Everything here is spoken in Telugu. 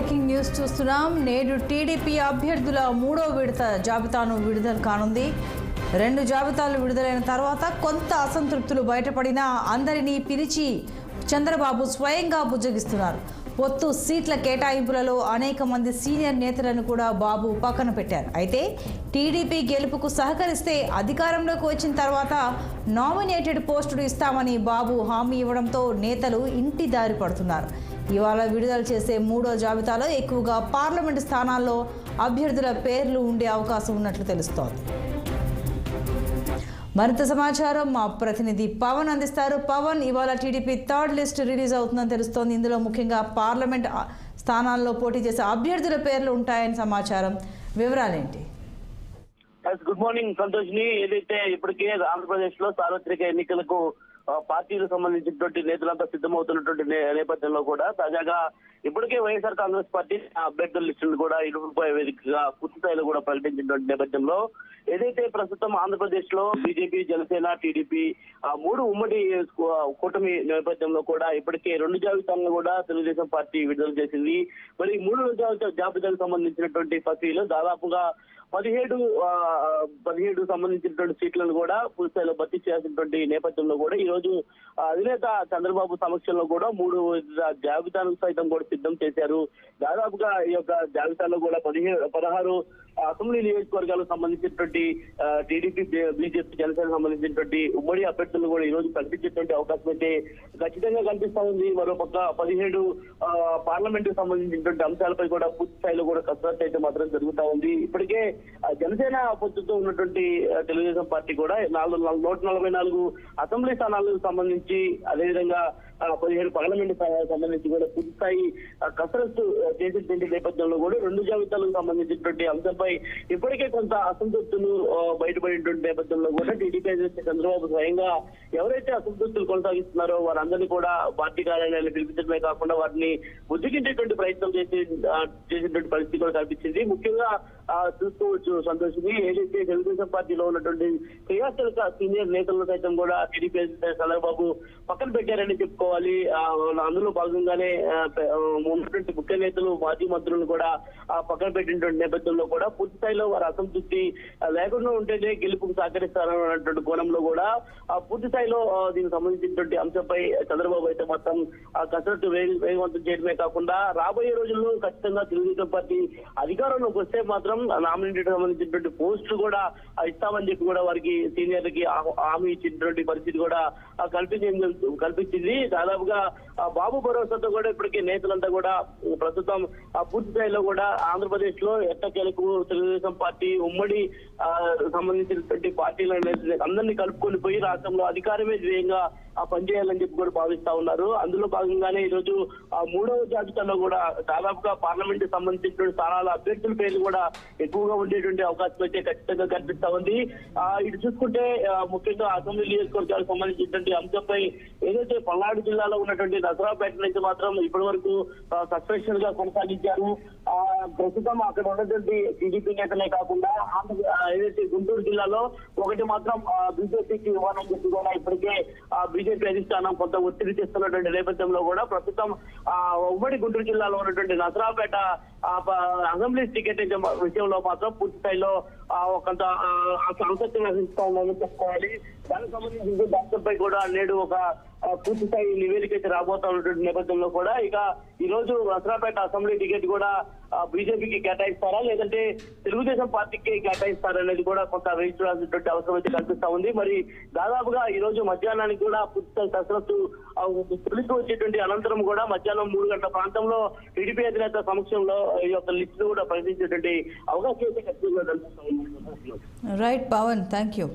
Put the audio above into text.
బ్రేకింగ్ న్యూస్ చూస్తున్నాం. నేడు టీడీపీ అభ్యర్థుల మూడో విడత జాబితాను విడుదల కానుంది. 2 జాబితాలు విడుదలైన తర్వాత కొంత అసంతృప్తులు బయటపడినా అందరినీ పిలిచి చంద్రబాబు స్వయంగా బుజ్జగిస్తున్నారు. పొత్తు సీట్ల కేటాయింపులలో అనేక మంది సీనియర్ నేతలను కూడా బాబు పక్కన పెట్టారు. అయితే టీడీపీ గెలుపుకు సహకరిస్తే అధికారంలోకి వచ్చిన తర్వాత నామినేటెడ్ పోస్టులు ఇస్తామని బాబు హామీ ఇవ్వడంతో నేతలు ఇంటి దారి పడుతున్నారు. ఇవాళ విడుదల చేసే మూడో జాబితాలో ఎక్కువగా పార్లమెంటు స్థానాల్లో అభ్యర్థుల పేర్లు ఉండే అవకాశం ఉన్నట్లు తెలుస్తోంది. మరింత సమాచారం మా ప్రతినిధి పవన్ అందిస్తారు. పవన్, ఇవాళ టీడీపీ థర్డ్ లిస్ట్ రిలీజ్ అవుతుందని తెలుస్తోంది. ఇందులో ముఖ్యంగా పార్లమెంట్ స్థానాల్లో పోటీ చేసే అభ్యర్థుల పేర్లు ఉంటాయని సమాచారం. వివరాలేంటి? గుడ్ మార్నింగ్ సంతోష్ని. ఏదైతే ఇప్పటికే ఆంధ్రప్రదేశ్ లో సార్వత్రిక ఎన్నికలకు పార్టీలకు సంబంధించినటువంటి నేతలంతా సిద్ధమవుతున్నటువంటి నేపథ్యంలో కూడా తాజాగా ఇప్పటికే వైఎస్ఆర్ కాంగ్రెస్ పార్టీ అభ్యర్థుల లిస్టును కూడా ఇరువుపై వేదికగా పూర్తి స్థాయిలో కూడా ప్రకటించినటువంటి నేపథ్యంలో ఏదైతే ప్రస్తుతం ఆంధ్రప్రదేశ్ లో బీజేపీ, జనసేన, టీడీపీ 3 ఉమ్మడి కూటమి నేపథ్యంలో కూడా ఇప్పటికే 2 జాబితాలను కూడా తెలుగుదేశం పార్టీ విడుదల చేసింది. మరి 3 జాబితాలకు సంబంధించినటువంటి ప్రక్రియలో దాదాపుగా 17 సంబంధించినటువంటి సీట్లను కూడా పూర్తి స్థాయిలో భర్తీ చేయాల్సినటువంటి నేపథ్యంలో కూడా ఈ రోజు అధినేత చంద్రబాబు సమక్షంలో కూడా 3 జాబితాలకు సైతం కూడా సిద్ధం చేశారు. దాదాపుగా ఈ యొక్క జాబితాలో కూడా 16 అసెంబ్లీ నియోజకవర్గాలకు సంబంధించినటువంటి టీడీపీ, బీజేపీ, జనసేన సంబంధించినటువంటి ఉమ్మడి అభ్యర్థులను కూడా ఈ రోజు ప్రకటించేటువంటి అవకాశం అయితే ఖచ్చితంగా కనిపిస్తా ఉంది. మరోపక్క 17 పార్లమెంట్ కు సంబంధించినటువంటి అంశాలపై కూడా పూర్తి స్థాయిలో కూడా కసరత్తు అయితే మాత్రం జరుగుతా ఉంది. ఇప్పటికే జనసేన పొత్తుతో ఉన్నటువంటి తెలుగుదేశం పార్టీ కూడా 144 అసెంబ్లీ స్థానాలకు సంబంధించి, అదేవిధంగా 17 పార్లమెంట్ స్థానాలకు సంబంధించి కూడా పూర్తి స్థాయి కసరత్తు చేసేటువంటి నేపథ్యంలో కూడా 2 జాబితాలకు సంబంధించినటువంటి అంశంపై ఇప్పటికే కొంత అసంతృప్తులు బయటపడినటువంటి నేపథ్యంలో కూడా టీడీపీ అధినేత చంద్రబాబు స్వయంగా ఎవరైతే అసంతృప్తులు కొనసాగిస్తున్నారో వారందరినీ కూడా పార్టీ కార్యాలయాలు పిలిపించడమే కాకుండా వారిని బుద్ధిగించేటువంటి ప్రయత్నం చేసేటువంటి పరిస్థితి కూడా కనిపించింది. ముఖ్యంగా చూసుకోవచ్చు సంతోషిని, ఏదైతే తెలుగుదేశం పార్టీలో ఉన్నటువంటి క్రియాశీలక సీనియర్ నేతలను సైతం కూడా టీడీపీ చంద్రబాబు పక్కన పెట్టారని చెప్పుకోవాలి. అందులో భాగంగానే ఉన్నటువంటి ముఖ్య నేతలు, మాజీ మంత్రులను కూడా పక్కన పెట్టినటువంటి నేపథ్యంలో కూడా పూర్తి స్థాయిలో వారి అసంతృప్తి లేకుండా ఉంటేనే గెలుపుకు సహకరిస్తారన్నటువంటి కోణంలో కూడా పూర్తి స్థాయిలో దీనికి సంబంధించినటువంటి అంశంపై చంద్రబాబు అయితే మొత్తం కసరత్తు వేగవంతం చేయడమే కాకుండా రాబోయే రోజుల్లో ఖచ్చితంగా తెలుగుదేశం పార్టీ అధికారంలోకి వస్తే మాత్రం నామినేటెడ్ సంబంధించినటువంటి పోస్టులు కూడా ఇస్తామని చెప్పి కూడా వారికి సీనియర్లకి హామీ ఇచ్చినటువంటి పరిస్థితి కూడా కల్పించింది. దాదాపుగా బాబు భరోసాతో కూడా ఇప్పటికే నేతలంతా కూడా ప్రస్తుతం పూర్తి స్థాయిలో కూడా ఆంధ్రప్రదేశ్ లో ఎట్టకేలకు తెలుగుదేశం పార్టీ ఉమ్మడి సంబంధించినటువంటి పార్టీలను అందరినీ కలుపుకొని పోయి రాష్ట్రంలో అధికారమే ధ్యేయంగా పనిచేయాలని చెప్పి కూడా భావిస్తా ఉన్నారు. అందులో భాగంగానే ఈ రోజు 3వ జాబితాలో కూడా దాదాపుగా పార్లమెంట్ సంబంధించినటువంటి స్థానాల అభ్యర్థుల పేర్లు కూడా ఎక్కువగా ఉండేటువంటి అవకాశం అయితే ఖచ్చితంగా కనిపిస్తా ఉంది. ఇటు చూసుకుంటే ముఖ్యంగా అసెంబ్లీ నియోజకవర్గాలకు సంబంధించినటువంటి అంశంపై ఏదైతే పల్నాడు జిల్లాలో ఉన్నటువంటి నసరాపేట నుంచి మాత్రం ఇప్పటి వరకు సస్పెన్షన్ గా కొనసాగించారు. ప్రస్తుతం అక్కడ ఉన్నటువంటి టీడీపీ నేతలే కాకుండా ఏదైతే గుంటూరు జిల్లాలో ఒకటి మాత్రం బీజేపీకి ఇవ్వాలని చెప్పి కూడా ఇప్పటికే బీజేపీ అధిష్టానం కొంత ఒత్తిడి చేస్తున్నటువంటి నేపథ్యంలో కూడా ప్రస్తుతం ఉమ్మడి గుంటూరు జిల్లాలో ఉన్నటువంటి నసరాపేట అసెంబ్లీ టికెట్ విషయంలో మాత్రం పూర్తి స్థాయిలో కొంత ఆసక్తి వహిస్తా ఉందని చెప్పుకోవాలి. దానికి సంబంధించిన అంశంపై కూడా నేడు ఒక పూర్తి స్థాయి నివేదిక అయితే రాబోతా ఉన్నటువంటి నేపథ్యంలో కూడా ఇక ఈ రోజు నసరాపేట అసెంబ్లీ టికెట్ కూడా బీజేపీకి కేటాయిస్తారా లేదంటే తెలుగుదేశం పార్టీకి కేటాయిస్తారా అనేది కూడా కొంత వేచి చూడాల్సినటువంటి అవసరం అయితే కనిపిస్తా ఉంది. మరి దాదాపుగా ఈ రోజు మధ్యాహ్నానికి కూడా పూర్తి స్థాయి కసరత్తు తొలికి వచ్చేటువంటి అనంతరం కూడా మధ్యాహ్నం 3 గంటల ప్రాంతంలో టీడీపీ అధినేత సమక్షంలో ఈ యొక్క లిస్టు కూడా ప్రకటించేటువంటి అవకాశం అయితే ఖచ్చితంగా కనిపిస్తా ఉంది. Right Pawan, thank you.